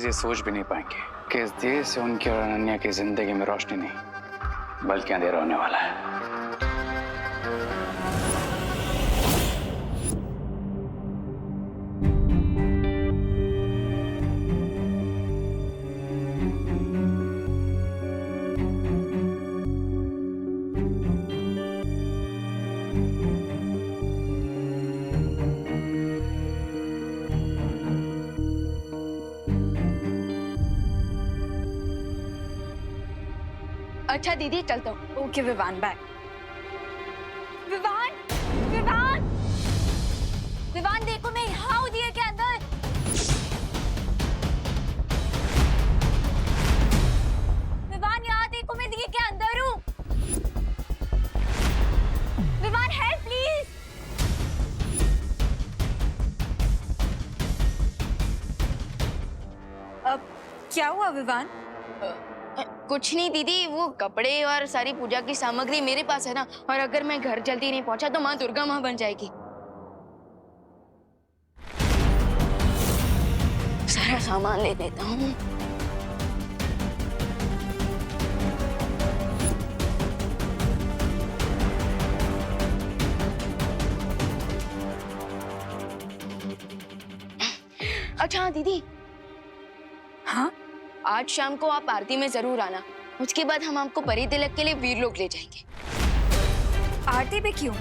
बालवीर ये सोच भी नहीं पाएंगे कि इस देश से उनकी और अनन्या की जिंदगी में रोशनी नहीं बल्कि अंधेरा होने वाला है। अच्छा दीदी चलता हूँ। Okay Vivaan, bye. विवान, विवान, विवान देखो मैं यहाँ हूँ दिए के अंदर। विवान यहाँ देखो मैं दिए के अंदर हूँ। Vivaan help please. अब क्या हुआ विवान? कुछ नहीं दीदी, वो कपड़े और सारी पूजा की सामग्री मेरे पास है ना, और अगर मैं घर जल्दी नहीं पहुंचा तो माँ दुर्गा माँ बन जाएगी। सारा सामान ले लेता हूँ। अच्छा दीदी, हाँ, आज शाम को आप आरती में जरूर आना। उसके बाद हम आपको परी तिलक के लिए वीरलोक ले जाएंगे। आरती पे क्यों?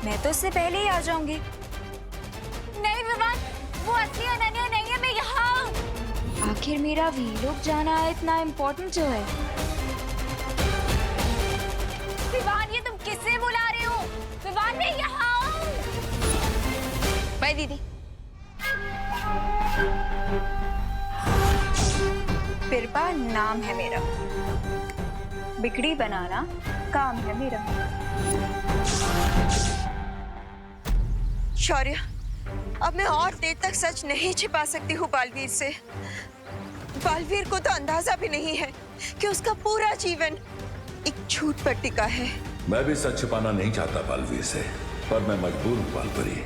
मैं तो उससे पहले ही आ जाऊंगी। नहीं विवान, वो असली अनन्या नहीं है, मैं यहाँ हूँ। आखिर मेरा वीरलोक जाना इतना इम्पोर्टेंट जो है? विवान ये तुम किससे बुला रहे हो? विवान मैं यहाँ हूँ। बाय दीदी। बिरबा नाम है मेरा, बिगड़ी बनाना काम है मेरा। शौर्य, अब मैं और देर तक सच नहीं छिपा सकती हूँ बालवीर से। बालवीर को तो अंदाजा भी नहीं है कि उसका पूरा जीवन एक झूठ पर टिका है। मैं भी सच छिपाना नहीं चाहता बालवीर से, पर मैं मजबूर हूँ बालपरी।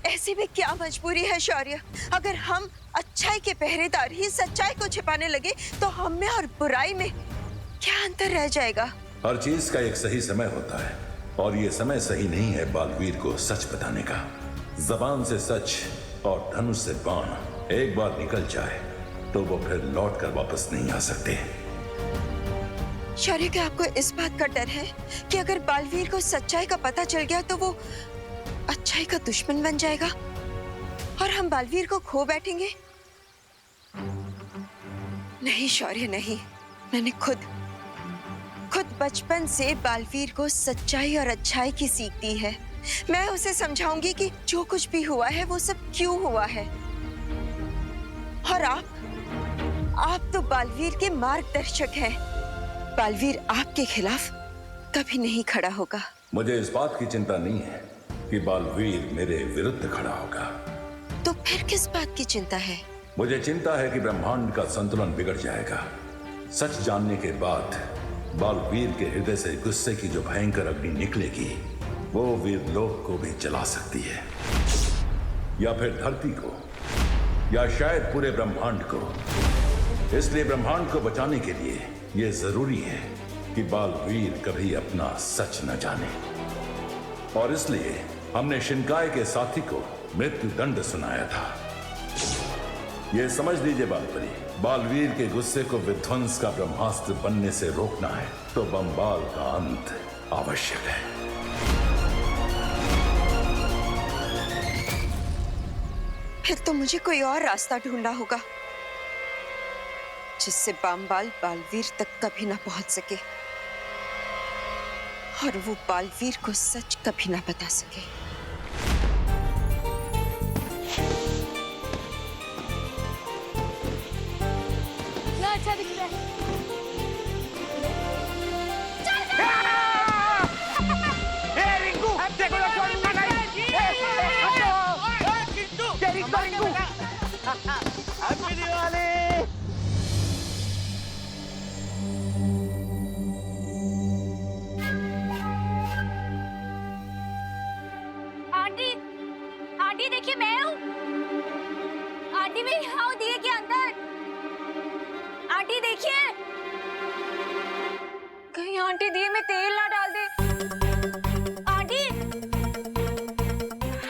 ऐसी भी क्या मजबूरी है शौर्य? अगर हम अच्छाई के पहरेदार ही सच्चाई को छिपाने लगे तो हम में और बुराई में क्या अंतर रह जाएगा? हर चीज का एक सही समय होता है, और ये समय सही नहीं है बालवीर को सच बताने का। जबान से सच और धनुष से बाण एक बार निकल जाए तो वो फिर लौट कर वापस नहीं आ सकते। शौर्य, क्या आपको इस बात का डर है कि अगर बालवीर को सच्चाई का पता चल गया तो वो अच्छाई का दुश्मन बन जाएगा और हम बालवीर को खो बैठेंगे? नहीं शौर्य, नहीं। मैंने खुद बचपन से बालवीर को सच्चाई और अच्छाई की सीख दी है। मैं उसे समझाऊंगी कि जो कुछ भी हुआ है वो सब क्यों हुआ है। और आप तो बालवीर के मार्गदर्शक हैं। बालवीर आपके खिलाफ कभी नहीं खड़ा होगा। मुझे इस बात की चिंता नहीं है कि बालवीर मेरे विरुद्ध खड़ा होगा। तो फिर किस बात की चिंता है? मुझे चिंता है कि ब्रह्मांड का संतुलन बिगड़ जाएगा। सच जानने के बाद बालवीर के हृदय से गुस्से की जो भयंकर अग्नि निकलेगी वो वीरलोक को भी जला सकती है, या फिर धरती को, या शायद पूरे ब्रह्मांड को। इसलिए ब्रह्मांड को बचाने के लिए यह जरूरी है कि बालवीर कभी अपना सच न जाने। और इसलिए हमने शिनकाय के साथी को मृत्यु दंड सुनाया था। ये समझ लीजिए बालपरी, बालवीर के गुस्से को विध्वंस का ब्रह्मास्त्र बनने से रोकना है तो बंबाल का अंत आवश्यक है। फिर तो मुझे कोई और रास्ता ढूंढना होगा जिससे बंबाल बालवीर तक कभी ना पहुंच सके और वो बालवीर को सच कभी ना बता सके। ना अच्छा दिख रहा है। आंटी देखिए, कहीं आंटी दिए में तेल ना डाल दे। आंटी,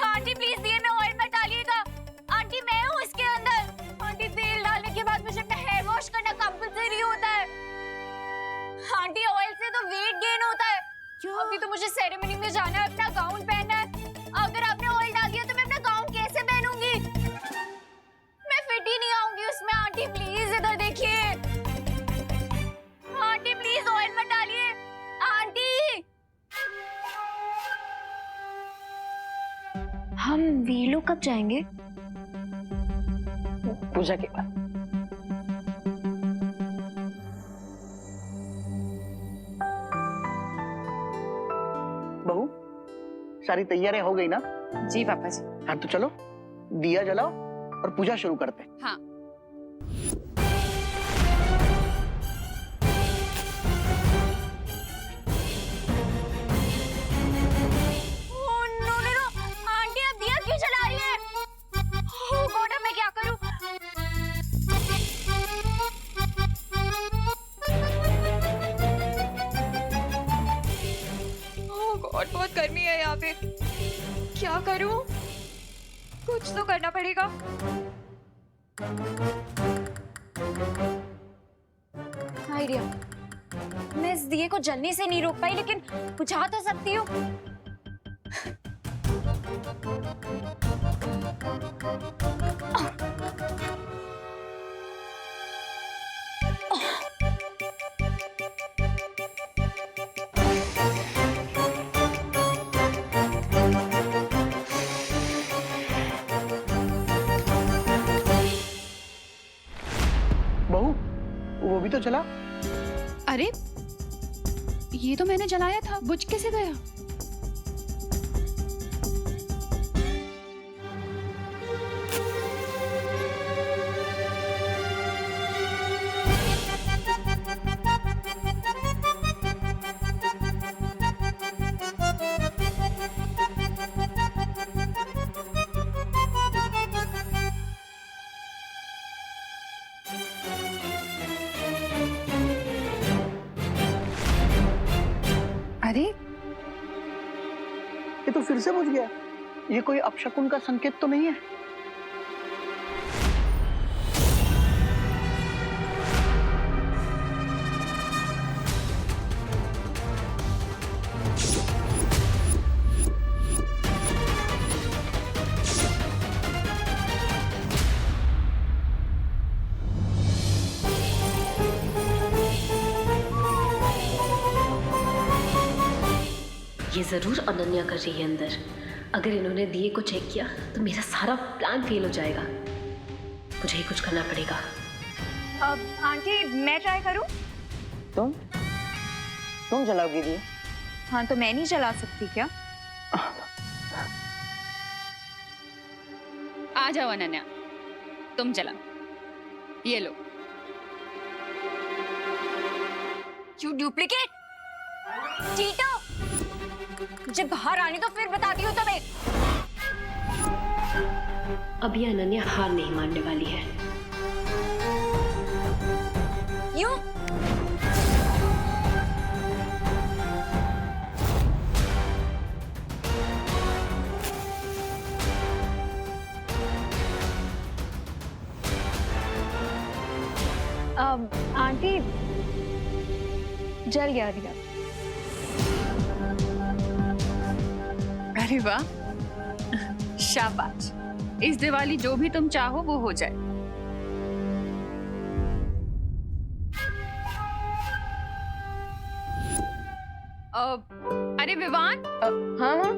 आंटी प्लीज दिए में ऑयल मत डालिएगा। आंटी मैं हूँ इसके अंदर। आंटी तेल डालने के बाद मुझे अपना हेयर वॉश करना कंपल्सरी होता है। आंटी ऑयल से तो वेट गेन होता है। अभी तो मुझे सेरेमनी में जाना है, अपना गाउन पहनना है। अगर आपने ऑयल डाल दिया तो मैं अपना गाउन कैसे पहनूंगी? मैं फिट ही नहीं आऊंगी उसमें। आंटी प्लीज इधर देखिए। आंटी प्लीज ऑयल मत डालिए। आंटी, हम वीलो कब जाएंगे? पूजा के बाद। बहू, सारी तैयारियां हो गई ना? जी पापा जी। हाँ तो चलो दिया जलाओ और पूजा शुरू करते हैं। हाँ। आंटी अब दिया क्यों जला रही है? ओह गॉड, अब मैं क्या करूं? ओह गॉड, बहुत गर्मी है यहाँ पे। क्या करूं? कुछ तो करना पड़ेगा। आइडिया, मैं इस दिए को जलने से नहीं रोक पाई, लेकिन बुझा तो सकती हूँ। बहू, वो भी तो चला। अरे ये तो मैंने जलाया था, बुझ कैसे गया? अरे ये तो फिर से बुझ गया। ये कोई अपशकुन का संकेत तो नहीं है? ये जरूर अनन्या कर रही है अंदर। अगर इन्होंने दिए को चेक किया तो मेरा सारा प्लान फेल हो जाएगा। मुझे ही कुछ करना पड़ेगा। अब आंटी मैं ट्राई करूं? तुम जलाओगी दिए? हाँ तो मैं नहीं जला सकती क्या? आ जाओ अनन्या, तुम जला। ये लो। You duplicate! चीटो! मुझे बाहर आने तो फिर बताती हूँ तुम्हें। अब ये अनन्या हार नहीं मानने वाली है। यू आंटी जल गया दिया। अरे वाह, शाबाश। इस दिवाली जो भी तुम चाहो वो हो जाए। अरे विवान। हाँ हाँ।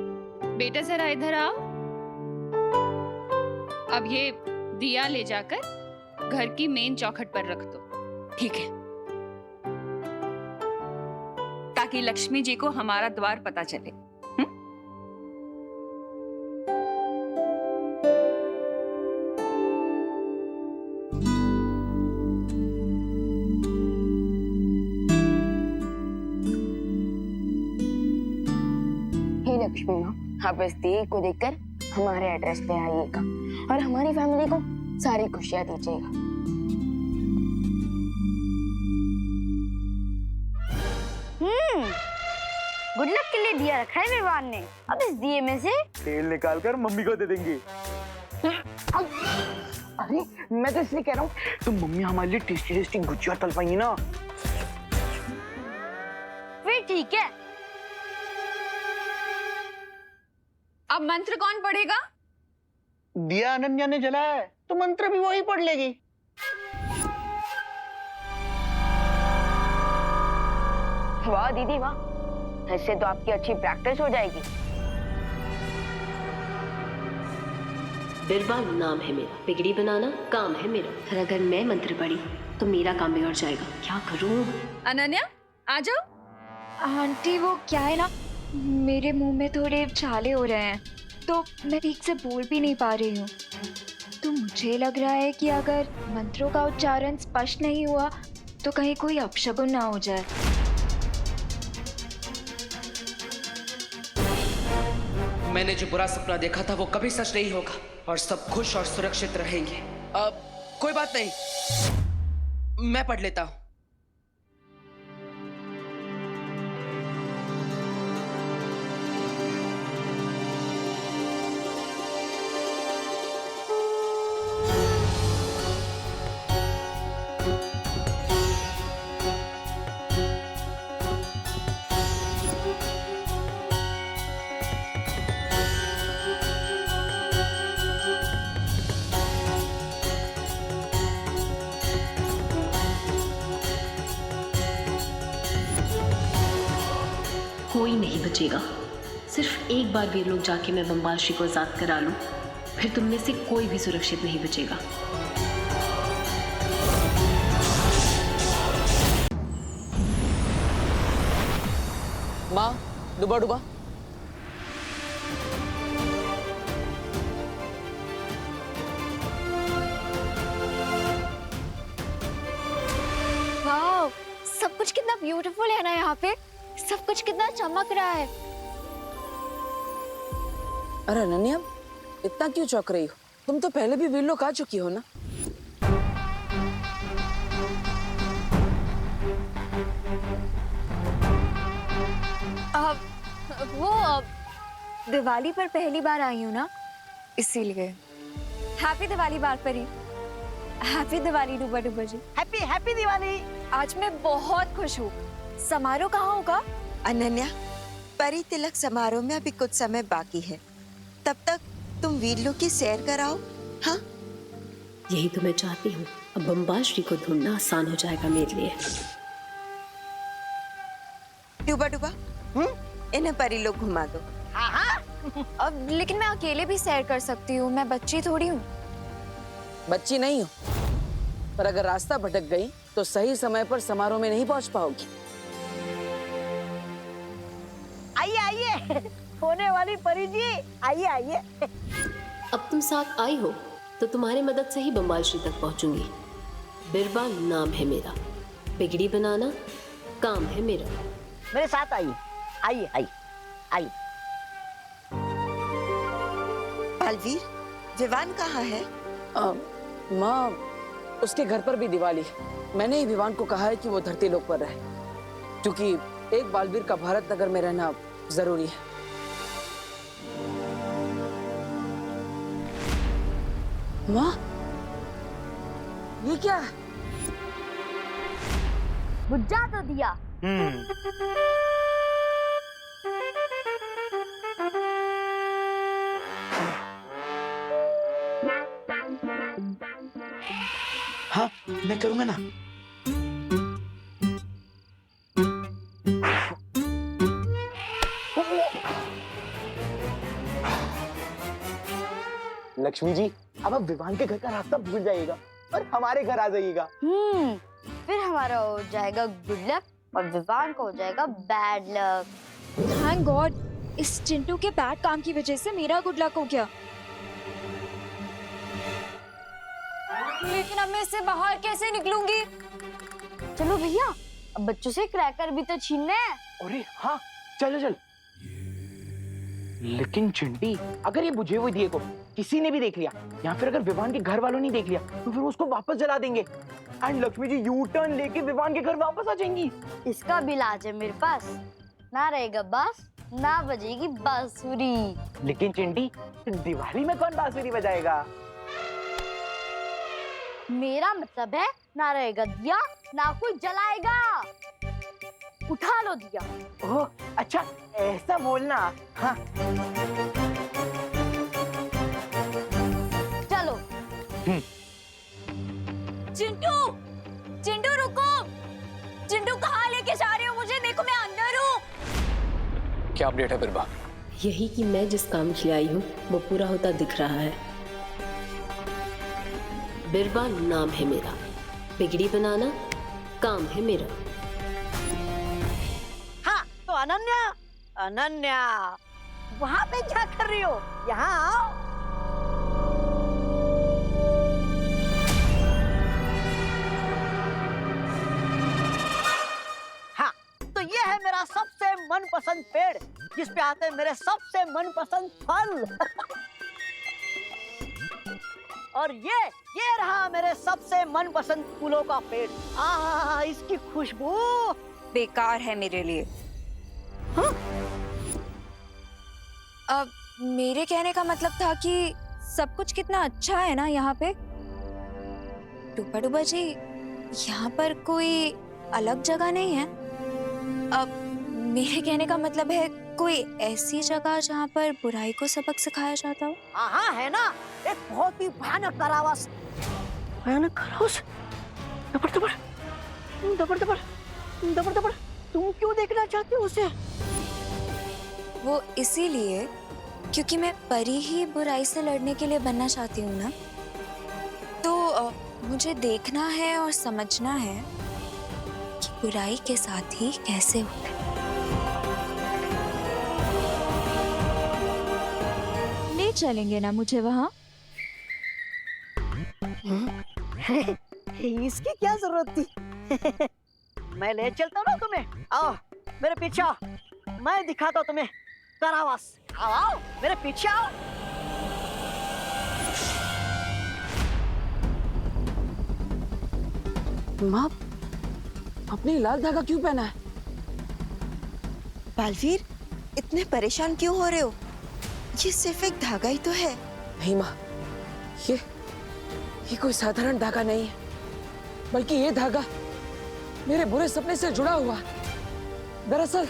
बेटा जरा इधर आओ। अब ये दिया ले जाकर घर की मेन चौखट पर रख दो। ठीक है, ताकि लक्ष्मी जी को हमारा द्वार पता चले। लक्ष्मी माँ, आप इस दिए को देखकर हमारे एड्रेस पे आइएगा और हमारी फैमिली को सारी खुशियां दीजिएगा। गुड लक के लिए दिया रखा है विवान ने। अब इस दिए में से तेल निकाल कर मम्मी को दे देंगे। अरे मैं तो इसलिए कह रहा हूँ, तो मम्मी हमारे लिए टेस्टी टेस्टी गुजिया तल पाएंगी ना। फिर ठीक है। अब मंत्र कौन पढ़ेगा? दिया अनन्या ने जलाया है तो मंत्र भी वही पढ़ लेगी। वाह दीदी वाह, इससे तो आपकी अच्छी प्रैक्टिस हो जाएगी। बिरबल नाम है मेरा, बिगड़ी बनाना काम है मेरा। और अगर मैं मंत्र पढ़ी तो मेरा काम बिगड़ जाएगा। क्या करूं? अनन्या आ जाओ। आंटी वो क्या है ना, मेरे मुंह में थोड़े छाले हो रहे हैं तो मैं ठीक से बोल भी नहीं पा रही हूँ। तो मुझे लग रहा है कि अगर मंत्रों का उच्चारण स्पष्ट नहीं हुआ तो कहीं कोई अपशगुन ना हो जाए। मैंने जो बुरा सपना देखा था वो कभी सच नहीं होगा और सब खुश और सुरक्षित रहेंगे। अब कोई बात नहीं, मैं पढ़ लेता हूं। कोई नहीं बचेगा। सिर्फ एक बार वीर लोग जाके मैं बम्बालश्री को आजाद करा लूं, फिर तुम में से कोई भी सुरक्षित नहीं बचेगा। माँ डुबा डुबा। वाह, सब कुछ कितना ब्यूटीफुल है ना यहाँ पे, सब कुछ कितना चमक रहा है। अरे अनन्या, इतना क्यों चौंक रही हो? तुम तो पहले भी वीर लोग आ चुकी हो ना। दिवाली पर पहली बार आई हूँ ना, इसीलिए। हैप्पी दिवाली बार परी। हैप्पी दिवाली डूबा डूबा जी। Happy happy Diwali. आज मैं बहुत खुश हूँ। समारोह कहाँ होगा? अनन्या, परी तिलक समारोह में अभी कुछ समय बाकी है, तब तक तुम वीर लोग की सैर कराओ। हाँ, यही तो मैं चाहती हूँ। अब बम्बालश्री को ढूंढना आसान हो जाएगा मेरे लिए। डूबा डूबा, इन्हें परी लोग घुमा दो। अब लेकिन मैं अकेले भी सैर कर सकती हूँ, मैं बच्ची थोड़ी हूँ। बच्ची नहीं हो, पर अगर रास्ता भटक गई तो सही समय पर समारोह में नहीं पहुंच पाओगी। आइए आइए, होने वाली परी जी, आइए आइए। अब तुम साथ आई हो तो तुम्हारी मदद से ही बम्बालश्री तक पहुंचूंगी। बिरबल नाम है मेरा, बिगड़ी बनाना काम है मेरा। मेरे साथ आइए, आइए आइए आइए। बालवीर, विवान कहाँ है? माँ, उसके घर पर भी दिवाली है। मैंने ही विवान को कहा है कि वो धरती लोक पर रहे, क्योंकि एक बालवीर का भारत नगर में रहना जरूरी है। माँ, ये क्या है? बुझा तो दिया। हाँ, मैं करूंगा ना। लक्ष्मी जी, अब आप विवान के घर का रास्ता भूल जाइएगा और हमारे घर आ जाइएगा। फिर हमारा हो जाएगा गुड लक और विवान को हो जाएगा बैड लक। थैंक गॉड, इस चिंटू के बैड काम की वजह से मेरा गुड लक हो गया। लेकिन अब मैं इससे बाहर कैसे निकलूंगी? चलो भैया, अब बच्चों से क्रैकर भी तो छीनना है। अरे हाँ, चल चल। लेकिन चिंटी, अगर ये बुझे हुए दिए को किसी ने भी देख लिया या फिर अगर विवान के घर वालों ने देख लिया तो फिर उसको वापस जला देंगे and Lakshmi ji U turn लेके विवान के घर वापस आ जाएंगी। इसका भी इलाज है मेरे पास। ना रहेगा बांस, ना बजेगी बांसुरी। लेकिन चिंटी, दिवाली में कौन बांसुरी बजाएगा? मेरा मतलब है ना रहेगा दिया, ना कोई जलाएगा। उठा लो दिया। ओह अच्छा, ऐसा बोलना। हाँ चलो। चिंटू, चिंटू रुको। चिंटू कहाँ लेके जा रहे हो मुझे? देखो मैं अंदर हूँ। क्या अपडेट है बिरबा? यही कि मैं जिस काम के लिए आई हूँ वो पूरा होता दिख रहा है। बिरबा नाम है मेरा, बिगड़ी बनाना काम है मेरा। हाँ तो अनन्या, अनन्या वहाँ पे क्या कर रही हो? यहाँ आओ। हाँ तो ये है मेरा सबसे मनपसंद पेड़, जिस पे आते हैं मेरे सबसे मनपसंद फल। और ये रहा मेरे सबसे मनपसंद फूलों का पेड़। आहा, इसकी खुशबू बेकार है मेरे लिए। हाँ? अब मेरे कहने का मतलब था कि सब कुछ कितना अच्छा है ना यहाँ पे। डूबा डूबा जी, यहाँ पर कोई अलग जगह नहीं है? अब मेरे कहने का मतलब है कोई ऐसी जगह जहाँ पर बुराई को सबक सिखाया जाता हो। हाँ है ना, एक बहुत ही भयानक कारावास। भयानक कारावास? दबड़ दबड़ दबड़ दबड़ दबड़ दबड़, तुम क्यों देखना चाहते हो उसे? वो इसीलिए क्योंकि मैं परी ही बुराई से लड़ने के लिए बनना चाहती हूँ ना, तो मुझे देखना है और समझना है कि बुराई के साथ ही कैसे होते। ले चलेंगे ना मुझे वहाँ? इसकी क्या जरूरत थी? मैं ले चलता हूँ ना तुम्हें। आओ मेरे पीछे आओ, मैं दिखाता हूँ तुम्हें कारावास। आओ आओ मेरे पीछे आओ। माँ, अपनी लाल धागा क्यों पहना है? बालवीर, इतने परेशान क्यों हो रहे हो? ये सिर्फ एक धागा ही तो है। नहीं माँ, ये कोई साधारण धागा नहीं है, बल्कि ये धागा मेरे बुरे सपने से जुड़ा हुआ है। दरअसल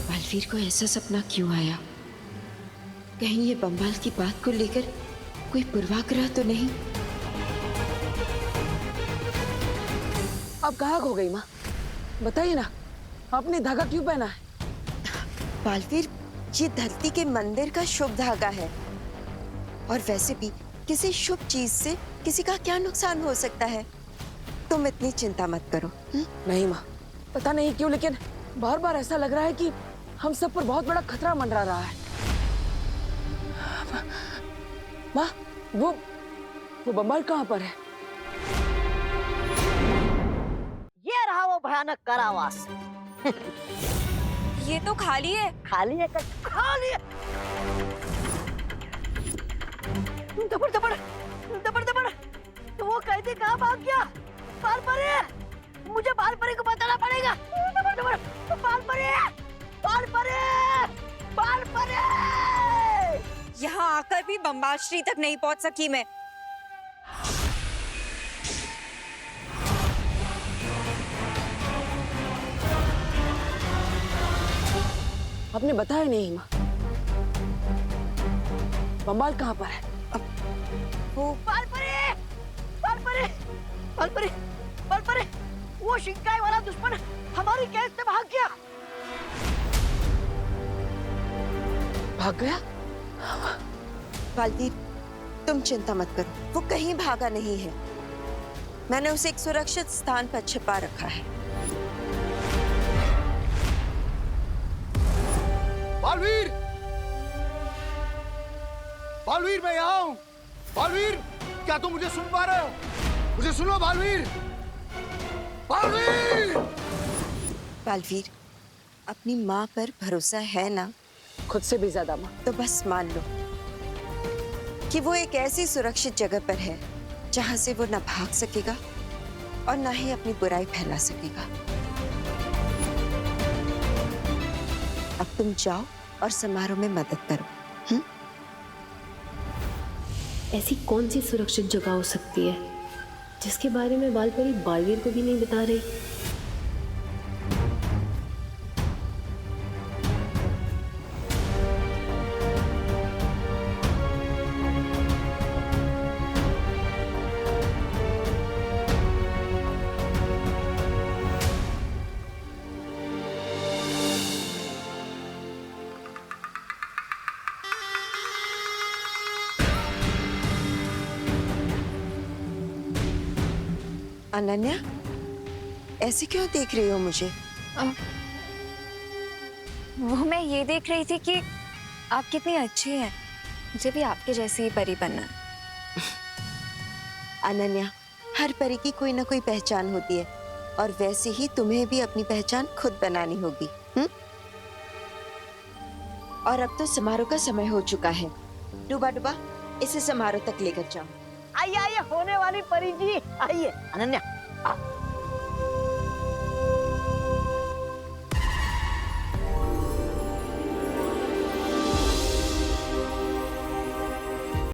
बालवीर को ऐसा सपना क्यों आया? कहीं ये बम्बाल की बात को लेकर कोई पूर्वाग्रह तो नहीं? अब कहाँ खो गई माँ? बताइए ना, आपने धागा क्यों पहना है? बालवीर, ये धरती के मंदिर का शुभ धागा है, और वैसे भी किसी शुभ चीज से किसी का क्या नुकसान हो सकता है? तुम इतनी चिंता मत करो। नहीं माँ, पता नहीं क्यों लेकिन बार बार ऐसा लग रहा है कि हम सब पर बहुत बड़ा खतरा मंडरा रहा है। माँ, वो बम्बाल कहाँ पर है? ये रहा वो भयानक कारावास। ये तो खाली है। खाली है का? खाली है। दबड़ दबड़ दबड़ दबड़, तो वो कैदी कहाँ भाग गया? बाल परे, मुझे बाल परे को बताना पड़ेगा। दबड़ दबड़, बाल परे, बाल परे, बाल परे। यहाँ आकर भी बम्बाल श्री तक नहीं पहुँच सकी मैं। आपने बताया नहीं माँ, बम्बाल कहाँ पर है? वो बाल परे, बाल परे, बाल परे, बाल परे, वो शिकाई वाला दुश्मन हमारी कैद से भाग गया। भाग गया? बालवीर, तुम चिंता मत करो, वो कहीं भागा नहीं है। मैंने उसे एक सुरक्षित स्थान पर छिपा रखा है। बालवीर, बालवीर मैं यहाँ हूँ। बालवीर, क्या तुम मुझे सुन पा रहे हो? मुझे सुनो बालवीर, बालवीर। बालवीर, अपनी माँ पर भरोसा है ना? खुद से भी ज्यादा माँ। तो बस मान लो कि वो एक ऐसी सुरक्षित जगह पर है जहां से वो ना भाग सकेगा और ना ही अपनी बुराई फैला सकेगा। अब तुम जाओ और समारोह में मदद करो। ऐसी कौन सी सुरक्षित जगह हो सकती है जिसके बारे में बालपरी बालवीर को भी नहीं बता रही? अनन्या, ऐसे क्यों देख रही हो मुझे? वो मैं ये देख रही थी कि आप कितनी अच्छी हैं। मुझे भी आपके जैसी ही परी बनना है। अनन्या, हर परी की कोई ना कोई पहचान होती है और वैसे ही तुम्हें भी अपनी पहचान खुद बनानी होगी। और अब तो समारोह का समय हो चुका है। डूबा डूबा इसे समारोह तक लेकर जाओ। आइए आइए होने वाली परी जी, आइए। अनन्या,